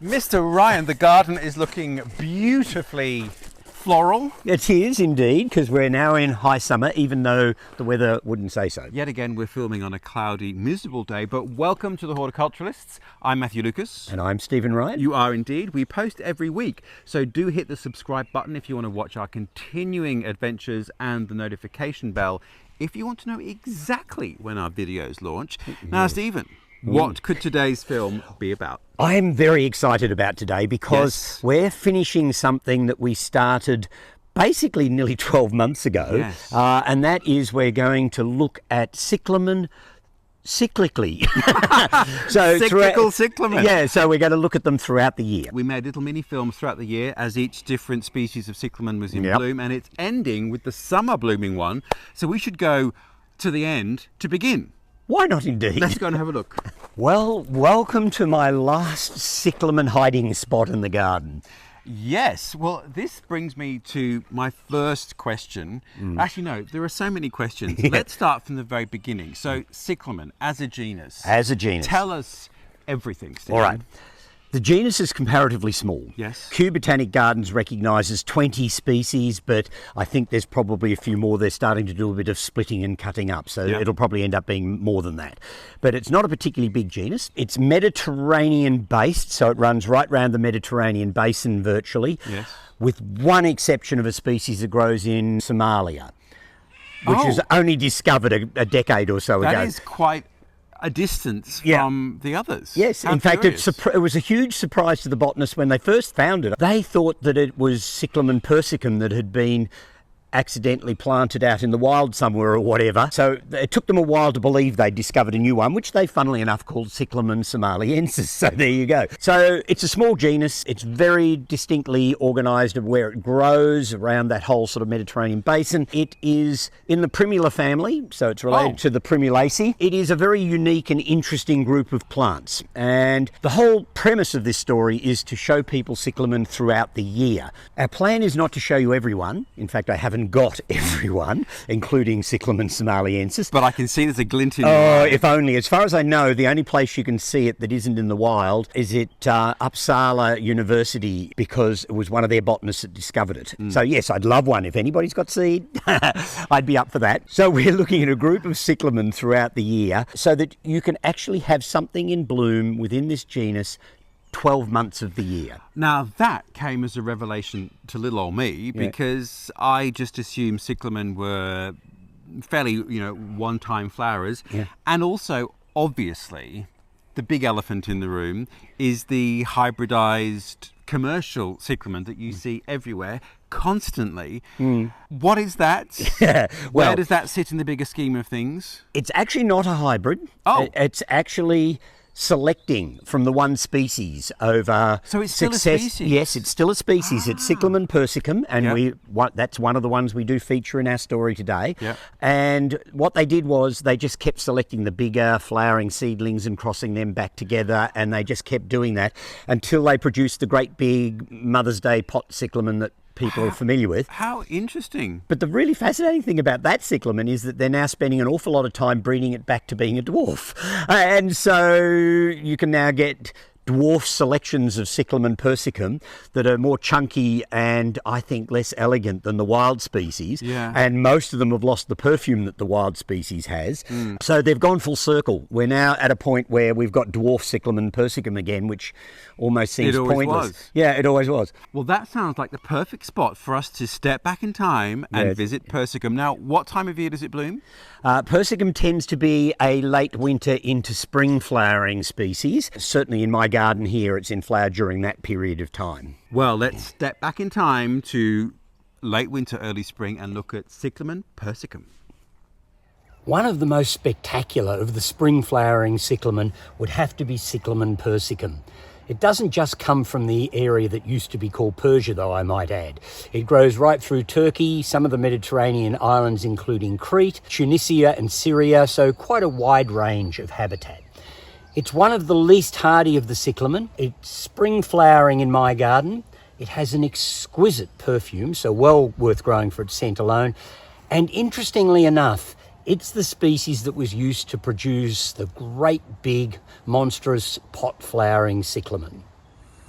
Mr. Ryan, the garden is looking beautifully floral. It is indeed, because we're now in high summer, even though the weather wouldn't say so. Yet again, we're filming on a cloudy, miserable day, but welcome to the Horti-Culturalists. I'm Matthew Lucas. And I'm Stephen Ryan. You are indeed. We post every week, so do hit the subscribe button if you want to watch our continuing adventures and the notification bell if you want to know exactly when our videos launch. Now, Stephen, what could today's film be about? I'm very excited about today because we're finishing something that we started basically nearly 12 months ago. And that is we're going to look at cyclamen cyclically. Cyclamen. Yeah, so we're going to look at them throughout the year. We made little mini films throughout the year as each different species of cyclamen was in bloom, and it's ending with the summer blooming one. So we should go to the end to begin. Why not indeed? Let's go and have a look. Well, welcome to my last cyclamen hiding spot in the garden. Yes, well, this brings me to my first question. Actually, no, there are so many questions. Let's start from the very beginning. So, cyclamen as a genus. As a genus. Tell us everything, Stephen. All right. The genus is comparatively small. Yes. Kew Botanic Gardens recognises 20 species, but I think there's probably a few more. They're starting to do a bit of splitting and cutting up, so it'll probably end up being more than that. But it's not a particularly big genus. It's Mediterranean-based, so it runs right around the Mediterranean basin virtually, with one exception of a species that grows in Somalia, which was only discovered a decade or so ago. That is quite a distance from the others. Yes, How in fact, curious. it was a huge surprise to the botanists when they first found it. They thought that it was Cyclamen persicum that had been accidentally planted out in the wild somewhere or whatever. So it took them a while to believe they'd discovered a new one, which they funnily enough called Cyclamen somaliensis. So there you go. So it's a small genus. It's very distinctly organised of where it grows around that whole sort of Mediterranean basin. It is in the Primula family, so it's related to the Primulaceae. It is a very unique and interesting group of plants. And the whole premise of this story is to show people cyclamen throughout the year. Our plan is not to show you everyone. In fact, I haven't got everyone, including Cyclamen somaliensis. But I can see there's a glint in your eye. If only. As far as I know, the only place you can see it that isn't in the wild is at Uppsala University, because it was one of their botanists that discovered it. So yes, I'd love one. If anybody's got seed, I'd be up for that. So we're looking at a group of cyclamen throughout the year so that you can actually have something in bloom within this genus 12 months of the year. Now that came as a revelation to little old me, because I just assumed cyclamen were fairly, one-time flowers. And also, obviously, the big elephant in the room is the hybridized commercial cyclamen that you see everywhere constantly. What is that? Where does that sit in the bigger scheme of things? It's actually not a hybrid. It's actually selecting from the one species over So it's still a species? Yes, it's still a species. It's Cyclamen persicum, and that's one of the ones we do feature in our story today. And what they did was they just kept selecting the bigger flowering seedlings and crossing them back together, and they just kept doing that until they produced the great big Mother's Day pot cyclamen that people are familiar with. How interesting. But the really fascinating thing about that cyclamen is that they're now spending an awful lot of time breeding it back to being a dwarf. And so you can now get dwarf selections of Cyclamen persicum that are more chunky and I think less elegant than the wild species. And most of them have lost the perfume that the wild species has. So they've gone full circle. We're now at a point where we've got dwarf Cyclamen persicum again, which almost seems pointless. Yeah, it always was. Well, that sounds like the perfect spot for us to step back in time and visit persicum. Now, what time of year does it bloom? Persicum tends to be a late winter into spring flowering species. Certainly in my garden here, it's in flower during that period of time. Well, let's step back in time to late winter, early spring and look at Cyclamen persicum. One of the most spectacular of the spring flowering cyclamen would have to be Cyclamen persicum. It doesn't just come from the area that used to be called Persia, though, I might add. It grows right through Turkey, some of the Mediterranean islands, including Crete, Tunisia and Syria, so quite a wide range of habitat. It's one of the least hardy of the cyclamen. It's spring flowering in my garden. It has an exquisite perfume, so well worth growing for its scent alone. And interestingly enough, it's the species that was used to produce the great big monstrous pot flowering cyclamen.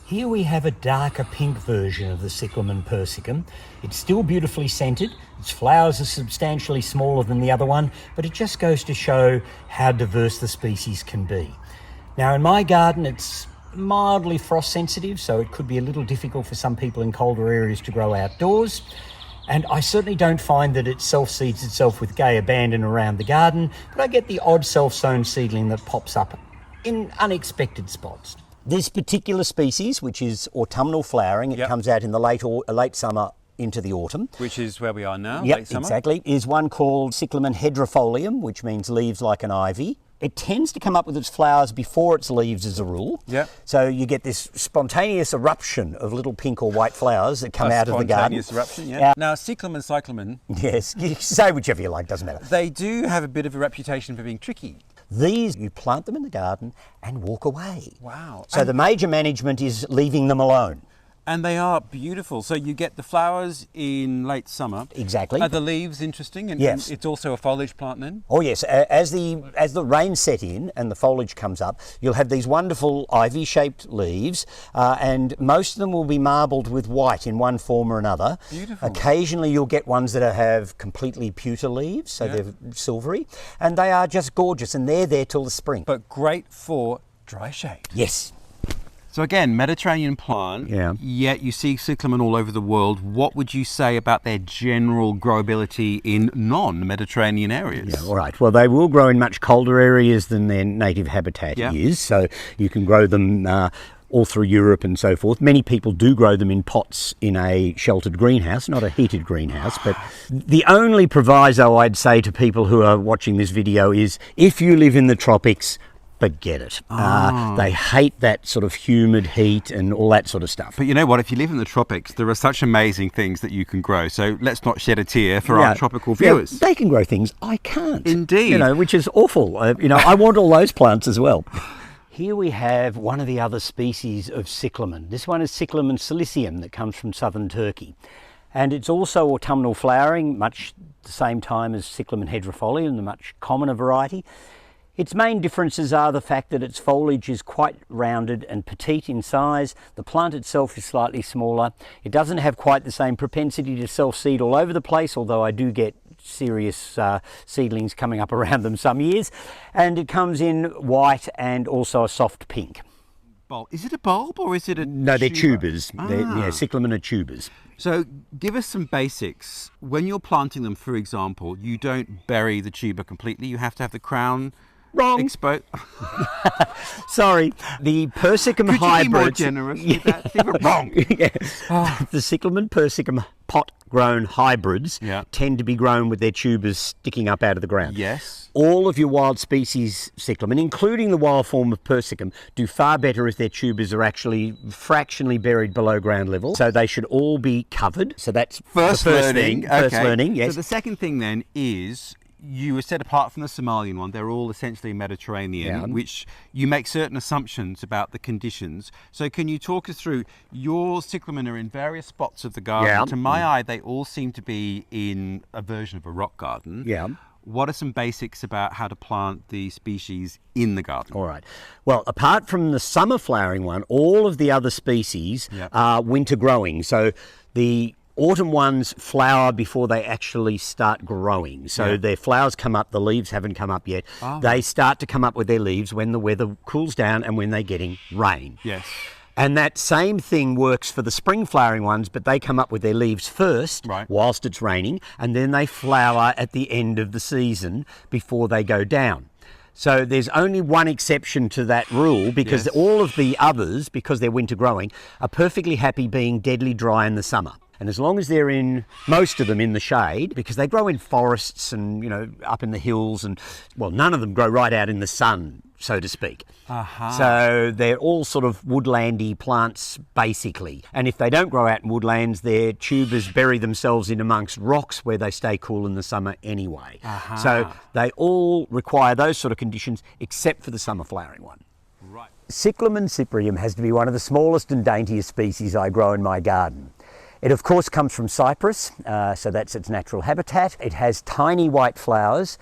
Here we have a darker pink version of the Cyclamen persicum. It's still beautifully scented. Its flowers are substantially smaller than the other one, but it just goes to show how diverse the species can be. Now in my garden it's mildly frost sensitive, so it could be a little difficult for some people in colder areas to grow outdoors. And I certainly don't find that it self-seeds itself with gay abandon around the garden, but I get the odd self-sown seedling that pops up in unexpected spots. This particular species, which is autumnal flowering, it comes out in the late summer into the autumn. Which is where we are now, Yep, late summer. exactly. Is one called Cyclamen hederifolium, which means leaves like an ivy. It tends to come up with its flowers before its leaves as a rule. Yeah. So you get this spontaneous eruption of little pink or white flowers that come out of the garden. Spontaneous eruption, yeah. Now, Cyclamen, Yes, you say whichever you like, doesn't matter. they do have a bit of a reputation for being tricky. These, you plant them in the garden and walk away. Wow. So the major management is leaving them alone. And they are beautiful. So you get the flowers in late summer. Exactly. Are the leaves interesting? And, Yes. and it's also a foliage plant then? Oh yes, as the rain set in and the foliage comes up, you'll have these wonderful ivy-shaped leaves, and most of them will be marbled with white in one form or another. Beautiful. Occasionally you'll get ones that have completely pewter leaves, so they're silvery, and they are just gorgeous, and they're there till the spring. But great for dry shade. Yes. So again, Mediterranean plant, yet you see cyclamen all over the world. What would you say about their general growability in non-Mediterranean areas? Yeah, all right. Well, they will grow in much colder areas than their native habitat is, so you can grow them all through Europe and so forth. Many people do grow them in pots in a sheltered greenhouse, not a heated greenhouse, but the only proviso I'd say to people who are watching this video is if you live in the tropics, forget it. They hate that sort of humid heat and all that sort of stuff. But you know what? If you live in the tropics, there are such amazing things that you can grow. So let's not shed a tear for our tropical viewers. They can grow things I can't. Indeed. You know, which is awful. I want all those plants as well. Here we have one of the other species of cyclamen. This one is Cyclamen cilicium that comes from southern Turkey. And it's also autumnal flowering, much the same time as Cyclamen hederifolium, the much commoner variety. Its main differences are the fact that its foliage is quite rounded and petite in size. The plant itself is slightly smaller. It doesn't have quite the same propensity to self-seed all over the place, although I do get serious seedlings coming up around them some years. And it comes in white and also a soft pink. Is it a bulb or is it a No, they're tuber? tubers. Cyclamen are tubers. So give us some basics. When you're planting them, for example, you don't bury the tuber completely. You have to have the crown exposed. Sorry, the persicum hybrids. Could you be more generous with that? They were wrong. The Cyclamen persicum pot-grown hybrids tend to be grown with their tubers sticking up out of the ground. Yes. All of your wild species cyclamen, including the wild form of persicum, do far better if their tubers are actually fractionally buried below ground level. So they should all be covered. So that's first learning. thing. First learning, yes. So the second thing then is you were set apart from the Somalian one. They're all essentially Mediterranean, which you make certain assumptions about the conditions. So can you talk us through, your cyclamen are in various spots of the garden. To my eye, they all seem to be in a version of a rock garden. What are some basics about how to plant the species in the garden? All right. Well, apart from the summer flowering one, all of the other species are winter growing. So the autumn ones flower before they actually start growing. So their flowers come up, the leaves haven't come up yet. They start to come up with their leaves when the weather cools down and when they're getting rain. Yes. And that same thing works for the spring flowering ones, but they come up with their leaves first whilst it's raining, and then they flower at the end of the season before they go down. So there's only one exception to that rule, because all of the others, because they're winter growing, are perfectly happy being deadly dry in the summer. And as long as they're in, most of them in the shade, because they grow in forests and, up in the hills, and, well, none of them grow right out in the sun, so to speak. So they're all sort of woodlandy plants, basically. And if they don't grow out in woodlands, their tubers bury themselves in amongst rocks where they stay cool in the summer anyway. So they all require those sort of conditions, except for the summer flowering one. Right. Cyclamen cyprium has to be one of the smallest and daintiest species I grow in my garden. It of course comes from Cyprus, so that's its natural habitat. It has tiny white flowers.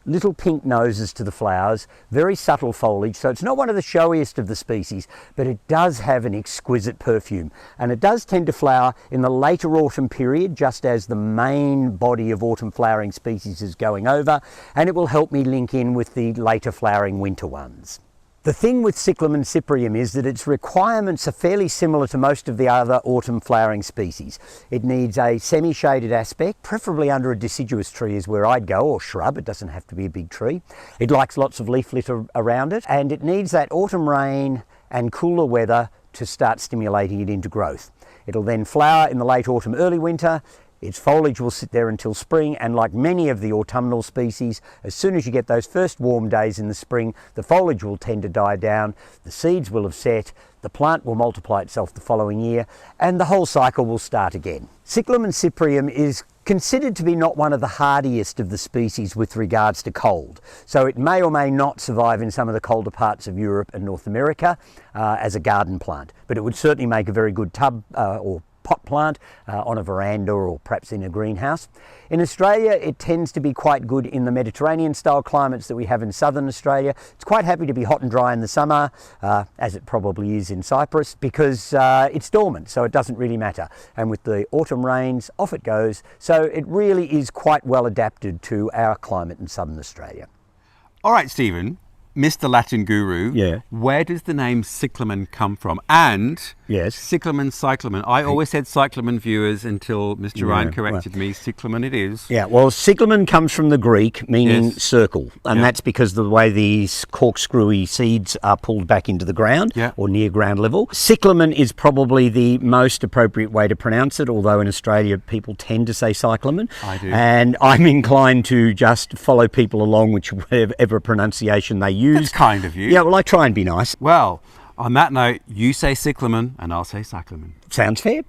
little pink noses to the flowers, very subtle foliage, so it's not one of the showiest of the species, but it does have an exquisite perfume. And it does tend to flower in the later autumn period, just as the main body of autumn flowering species is going over, and it will help me link in with the later flowering winter ones. The thing with Cyclamen cyprium is that its requirements are fairly similar to most of the other autumn flowering species. It needs a semi-shaded aspect, preferably under a deciduous tree is where I'd go, or shrub. It doesn't have to be a big tree. It likes lots of leaf litter around it, and it needs that autumn rain and cooler weather to start stimulating it into growth. It'll then flower in the late autumn, early winter. Its foliage will sit there until spring, and like many of the autumnal species, as soon as you get those first warm days in the spring, the foliage will tend to die down, the seeds will have set, the plant will multiply itself the following year, and the whole cycle will start again. Cyclamen cyprium is considered to be not one of the hardiest of the species with regards to cold. So it may or may not survive in some of the colder parts of Europe and North America as a garden plant, but it would certainly make a very good tub or pot plant on a veranda or perhaps in a greenhouse. In Australia, it tends to be quite good in the Mediterranean style climates that we have in southern Australia. It's quite happy to be hot and dry in the summer, as it probably is in Cyprus, because it's dormant, so it doesn't really matter. And with the autumn rains, off it goes. So it really is quite well adapted to our climate in southern Australia. All right, Stephen, Mr. Latin Guru, yeah. Where does the name Cyclamen come from? And yes, Cyclamen. I always said Cyclamen, viewers, until Mr. Ryan corrected me. Cyclamen it is. Yeah, well, Cyclamen comes from the Greek, meaning circle, and that's because of the way these corkscrewy seeds are pulled back into the ground or near ground level. Cyclamen is probably the most appropriate way to pronounce it, although in Australia people tend to say cyclamen. I do. And I'm inclined to just follow people along whichever pronunciation they use. That's kind of you. Yeah, well, I try and be nice. Well, on that note, you say Cyclamen and I'll say Cyclamen. Sounds fair.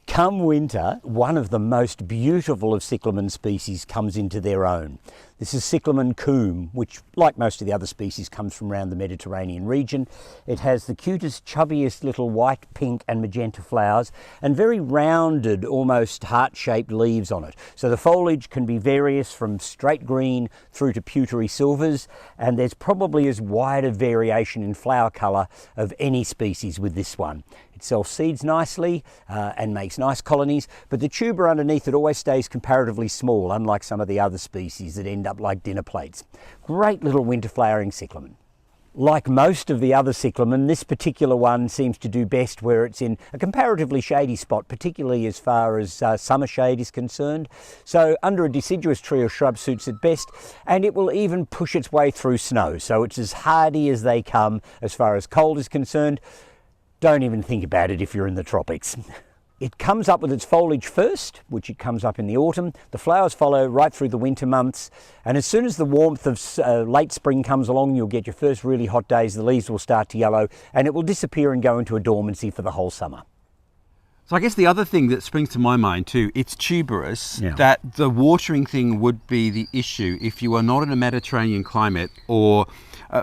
Come winter, one of the most beautiful of cyclamen species comes into their own. This is Cyclamen coum, which, like most of the other species, comes from around the Mediterranean region. It has the cutest, chubbiest little white, pink and magenta flowers and very rounded, almost heart-shaped leaves on it. So the foliage can be various from straight green through to pewtery silvers, and there's probably as wide a variation in flower colour of any species with this one. It self-seeds nicely and makes nice colonies, but the tuber underneath it always stays comparatively small, unlike some of the other species that end up like dinner plates. Great little winter flowering cyclamen. Like most of the other cyclamen, this particular one seems to do best where it's in a comparatively shady spot, particularly as far as summer shade is concerned. So under a deciduous tree or shrub suits it best, and it will even push its way through snow. So it's as hardy as they come as far as cold is concerned. Don't even think about it if you're in the tropics. It comes up with its foliage first, which it comes up in the autumn. The flowers follow right through the winter months. And as soon as the warmth of late spring comes along, you'll get your first really hot days. The leaves will start to yellow and it will disappear and go into a dormancy for the whole summer. So I guess the other thing that springs to my mind too, it's tuberous, that the watering thing would be the issue if you are not in a Mediterranean climate or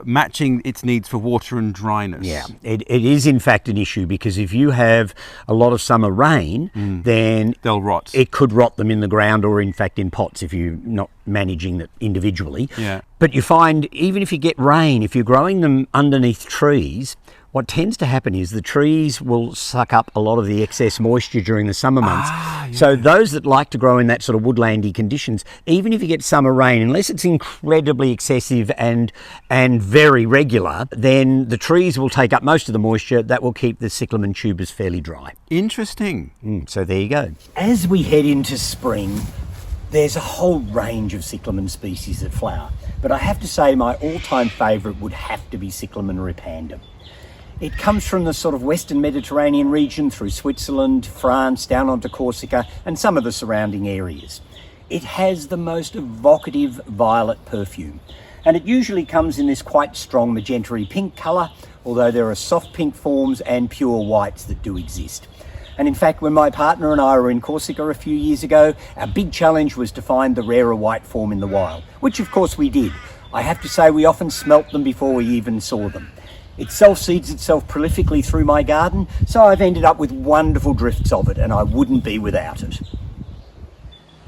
matching its needs for water and dryness. Yeah, it is in fact an issue because if you have a lot of summer rain, then they'll rot. It could rot them in the ground or in fact in pots if you're not managing it individually. Yeah. But you find even if you get rain, if you're growing them underneath trees, what tends to happen is the trees will suck up a lot of the excess moisture during the summer months. So those that like to grow in that sort of woodlandy conditions, even if you get summer rain, unless it's incredibly excessive and very regular, then the trees will take up most of the moisture. That will keep the cyclamen tubers fairly dry. Interesting. So there you go. As we head into spring, there's a whole range of cyclamen species that flower. But I have to say my all-time favourite would have to be Cyclamen repandum. It comes from the sort of western Mediterranean region through Switzerland, France, down onto Corsica and some of the surrounding areas. It has the most evocative violet perfume, and it usually comes in this quite strong magenta-y pink colour, although there are soft pink forms and pure whites that do exist. And in fact, when my partner and I were in Corsica a few years ago, our big challenge was to find the rarer white form in the wild, which of course we did. I have to say we often smelt them before we even saw them. It self-seeds itself prolifically through my garden, so I've ended up with wonderful drifts of it, and I wouldn't be without it.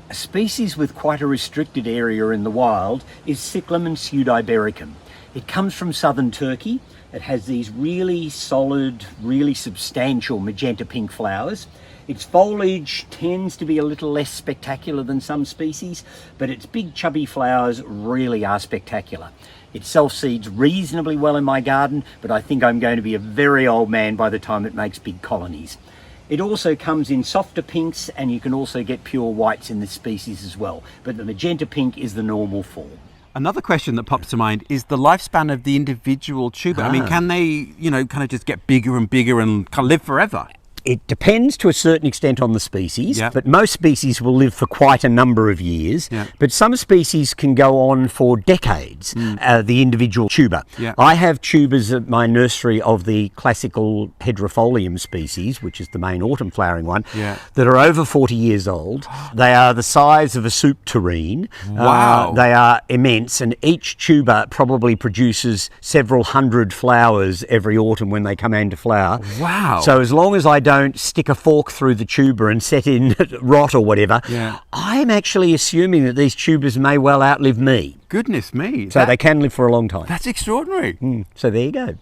A species with quite a restricted area in the wild is Cyclamen pseudibericum. It comes from southern Turkey. It has these really solid, really substantial magenta pink flowers. Its foliage tends to be a little less spectacular than some species, but its big chubby flowers really are spectacular. It self-seeds reasonably well in my garden, but I think I'm going to be a very old man by the time it makes big colonies. It also comes in softer pinks, and you can also get pure whites in this species as well, but the magenta pink is the normal form. Another question that pops to mind is the lifespan of the individual tuber. I mean, can they, kind of just get bigger and bigger and kind of live forever? It depends to a certain extent on the species, Yeah. but most species will live for quite a number of years. Yeah. But some species can go on for decades, the individual tuber. Yeah. I have tubers at my nursery of the classical hederifolium species, which is the main autumn flowering one, Yeah. that are over 40 years old. They are the size of a soup tureen. Wow. They are immense, and each tuber probably produces several hundred flowers every autumn when they come into flower. Wow. So as long as I don't stick a fork through the tuber and set in rot or whatever, Yeah. I'm actually assuming that these tubers may well outlive me. Goodness me. So they can live for a long time. That's extraordinary. So there you go.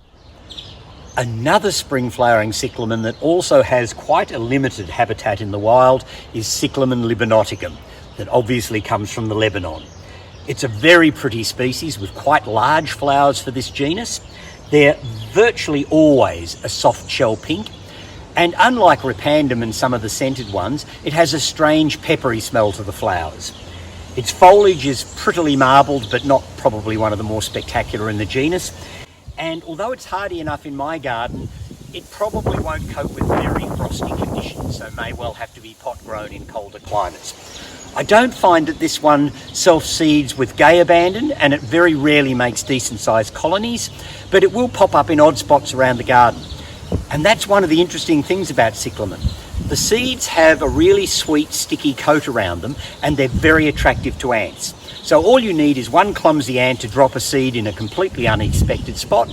Another spring flowering cyclamen that also has quite a limited habitat in the wild is Cyclamen libanoticum, that obviously comes from the Lebanon. It's a very pretty species with quite large flowers for this genus. They're virtually always a soft shell pink. And unlike repandum and some of the scented ones, it has a strange peppery smell to the flowers. Its foliage is prettily marbled, but not probably one of the more spectacular in the genus. And although it's hardy enough in my garden, it probably won't cope with very frosty conditions, so may well have to be pot grown in colder climates. I don't find that this one self-seeds with gay abandon, and it very rarely makes decent sized colonies, but it will pop up in odd spots around the garden. And that's one of the interesting things about cyclamen. The seeds have a really sweet, sticky coat around them, and they're very attractive to ants. So all you need is one clumsy ant to drop a seed in a completely unexpected spot,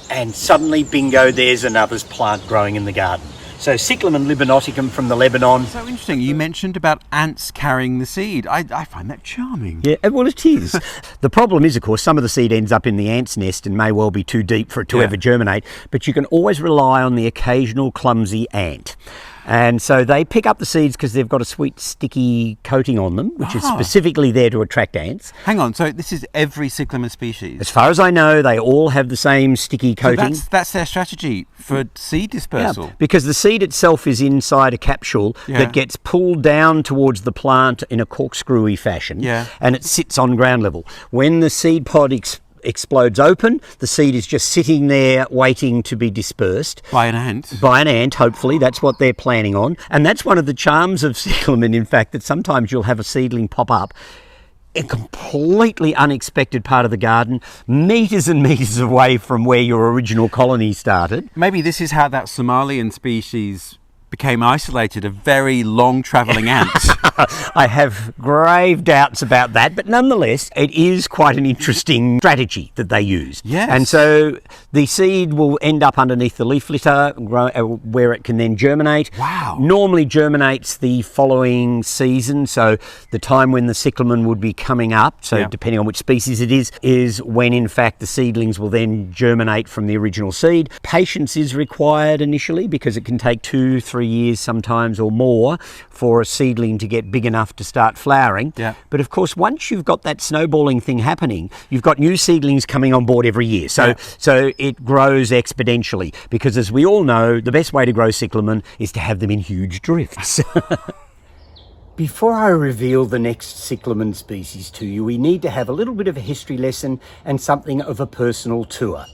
and suddenly, bingo, there's another plant growing in the garden. So Cyclamen libanoticum from the Lebanon. So interesting. You mentioned about ants carrying the seed. I find that charming. Yeah, well, it is. The problem is, of course, some of the seed ends up in the ant's nest and may well be too deep for it to ever germinate, but you can always rely on the occasional clumsy ant. And so they pick up the seeds because they've got a sweet sticky coating on them, which is specifically there to attract ants. Hang on, so this is every cyclamen species? As far as I know, they all have the same sticky coating. So that's their strategy for seed dispersal? Yeah, because the seed itself is inside a capsule that gets pulled down towards the plant in a corkscrewy fashion, and it sits on ground level. When the seed pod explodes open, the seed is just sitting there waiting to be dispersed. By an ant? By an ant, hopefully. That's what they're planning on. And that's one of the charms of cyclamen, in fact, that sometimes you'll have a seedling pop up a completely unexpected part of the garden, metres and metres away from where your original colony started. Maybe this is how that Somalian species became isolated, a very long travelling ant. I have grave doubts about that, but nonetheless, it is quite an interesting strategy that they use. Yes. And so the seed will end up underneath the leaf litter where it can then germinate. Wow. Normally germinates the following season, so the time when the cyclamen would be coming up, so depending on which species it is when in fact the seedlings will then germinate from the original seed. Patience is required initially because it can take 2-3 years sometimes or more for a seedling to get big enough to start flowering. Yeah. But of course, once you've got that snowballing thing happening, you've got new seedlings coming on board every year. So it grows exponentially because, as we all know, the best way to grow cyclamen is to have them in huge drifts. Before I reveal the next cyclamen species to you, we need to have a little bit of a history lesson and something of a personal tour.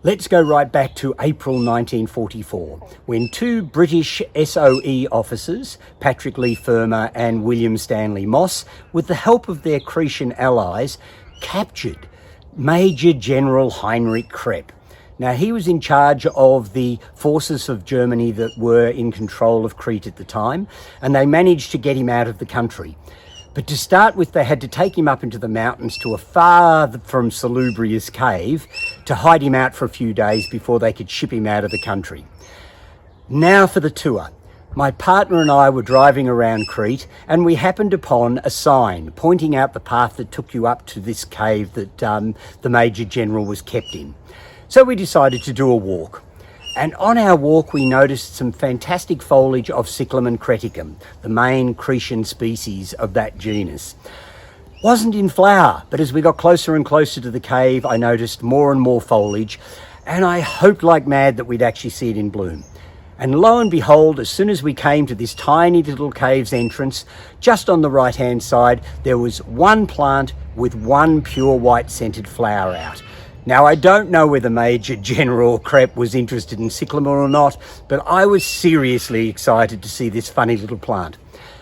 Let's go right back to April 1944, when two British SOE officers, Patrick Leigh Fermor and William Stanley Moss, with the help of their Cretan allies, captured Major General Heinrich Krepp. Now, he was in charge of the forces of Germany that were in control of Crete at the time, and they managed to get him out of the country. But to start with, they had to take him up into the mountains to a far from salubrious cave to hide him out for a few days before they could ship him out of the country. Now for the tour. My partner and I were driving around Crete and we happened upon a sign pointing out the path that took you up to this cave that the Major General was kept in. So we decided to do a walk. And on our walk we noticed some fantastic foliage of Cyclamen creticum, the main Cretian species of that genus. Wasn't in flower, but as we got closer and closer to the cave I noticed more and more foliage, and I hoped like mad that we'd actually see it in bloom. And lo and behold, as soon as we came to this tiny little cave's entrance, just on the right hand side, there was one plant with one pure white scented flower out. Now, I don't know whether Major General Crep was interested in cyclamen or not, but I was seriously excited to see this funny little plant.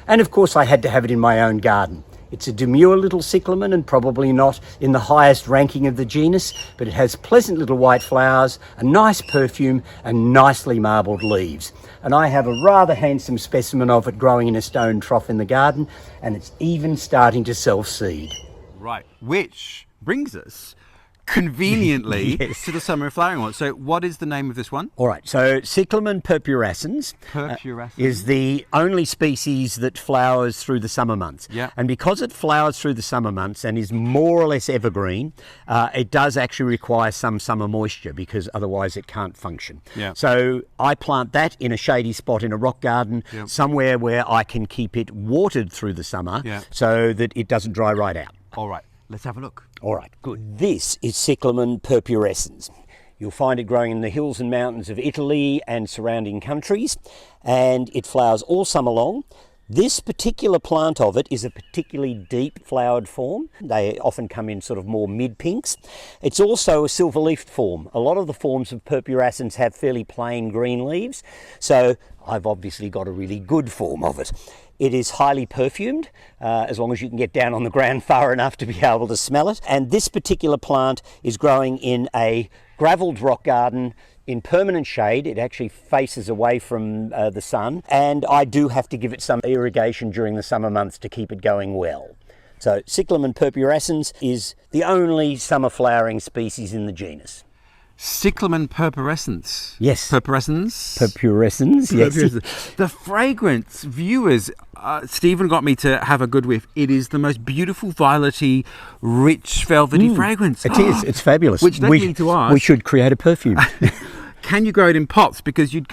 And of course I had to have it in my own garden. It's a demure little cyclamen and probably not in the highest ranking of the genus, but it has pleasant little white flowers, a nice perfume and nicely marbled leaves. And I have a rather handsome specimen of it growing in a stone trough in the garden, and it's even starting to self-seed. Right, which brings us conveniently Yes. to the summer flowering one. So what is the name of this one? All right, so Cyclamen purpurascens is the only species that flowers through the summer months. Yeah. And because it flowers through the summer months and is more or less evergreen, it does actually require some summer moisture because otherwise it can't function. Yeah. So I plant that in a shady spot in a rock garden, somewhere where I can keep it watered through the summer so that it doesn't dry right out. All right, let's have a look. All right, good. This is Cyclamen purpurascens. You'll find it growing in the hills and mountains of Italy and surrounding countries, and it flowers all summer long. This particular plant of it is a particularly deep flowered form. They often come in sort of more mid-pinks. It's also a silver-leafed form. A lot of the forms of purpurascens have fairly plain green leaves, so I've obviously got a really good form of it. It is highly perfumed, as long as you can get down on the ground far enough to be able to smell it. And this particular plant is growing in a gravelled rock garden in permanent shade. It actually faces away from the sun, and I do have to give it some irrigation during the summer months to keep it going well. So Cyclamen purpurascens is the only summer flowering species in the genus. Cyclamen purpurascens. Yes. Purpurascens? Purpurascens, yes. The fragrance, viewers, Stephen got me to have a good whiff. It is the most beautiful, violety, rich, velvety fragrance. It is. It's fabulous. Which led me to ask, we should create a perfume. can you grow it in pots? Because you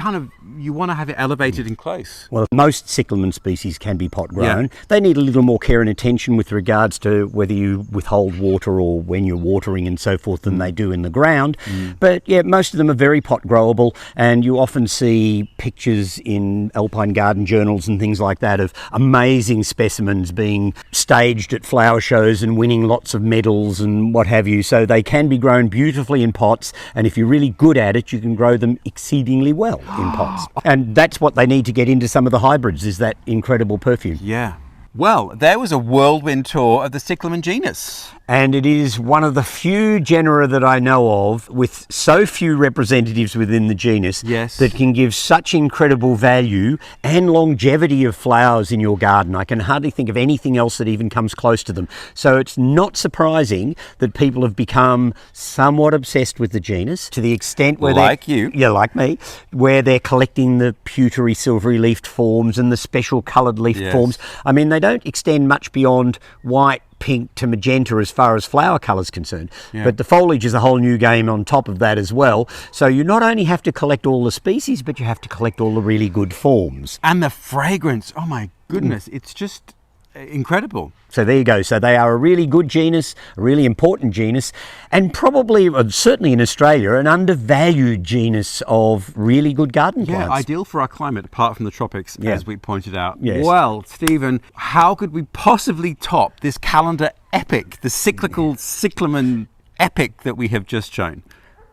want to have it elevated and close. Well, most cyclamen species can be pot grown. Yeah. They need a little more care and attention with regards to whether you withhold water or when you're watering and so forth than they do in the ground. But yeah, most of them are very pot growable, and you often see pictures in alpine garden journals and things like that of amazing specimens being staged at flower shows and winning lots of medals and what have you. So they can be grown beautifully in pots, and if you're really good at it, you can grow them exceedingly well in pots. And that's what they need to get into some of the hybrids, is that incredible perfume. Yeah. Well, there was a whirlwind tour of the Cyclamen genus. And it is one of the few genera that I know of with so few representatives within the genus that can give such incredible value and longevity of flowers in your garden. I can hardly think of anything else that even comes close to them. So it's not surprising that people have become somewhat obsessed with the genus, to the extent where like you. Yeah, like me, where they're collecting the pewtery silvery leafed forms and the special coloured leafed forms. I mean, they don't extend much beyond white, pink to magenta as far as flower colour is concerned. But the foliage is a whole new game on top of that as well. So you not only have to collect all the species, but you have to collect all the really good forms. And the fragrance, oh my goodness, it's just incredible. So there you go. So they are a really good genus, a really important genus, and probably, certainly in Australia, an undervalued genus of really good garden plants. Yeah, ideal for our climate, apart from the tropics, as we pointed out. Well, Stephen, how could we possibly top this calendar epic, the cyclical cyclamen epic that we have just shown?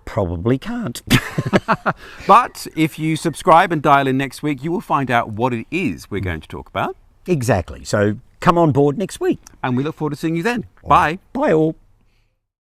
Probably can't. But if you subscribe and dial in next week, you will find out what it is we're going to talk about. Exactly. So come on board next week. And we look forward to seeing you then. Bye. Bye all.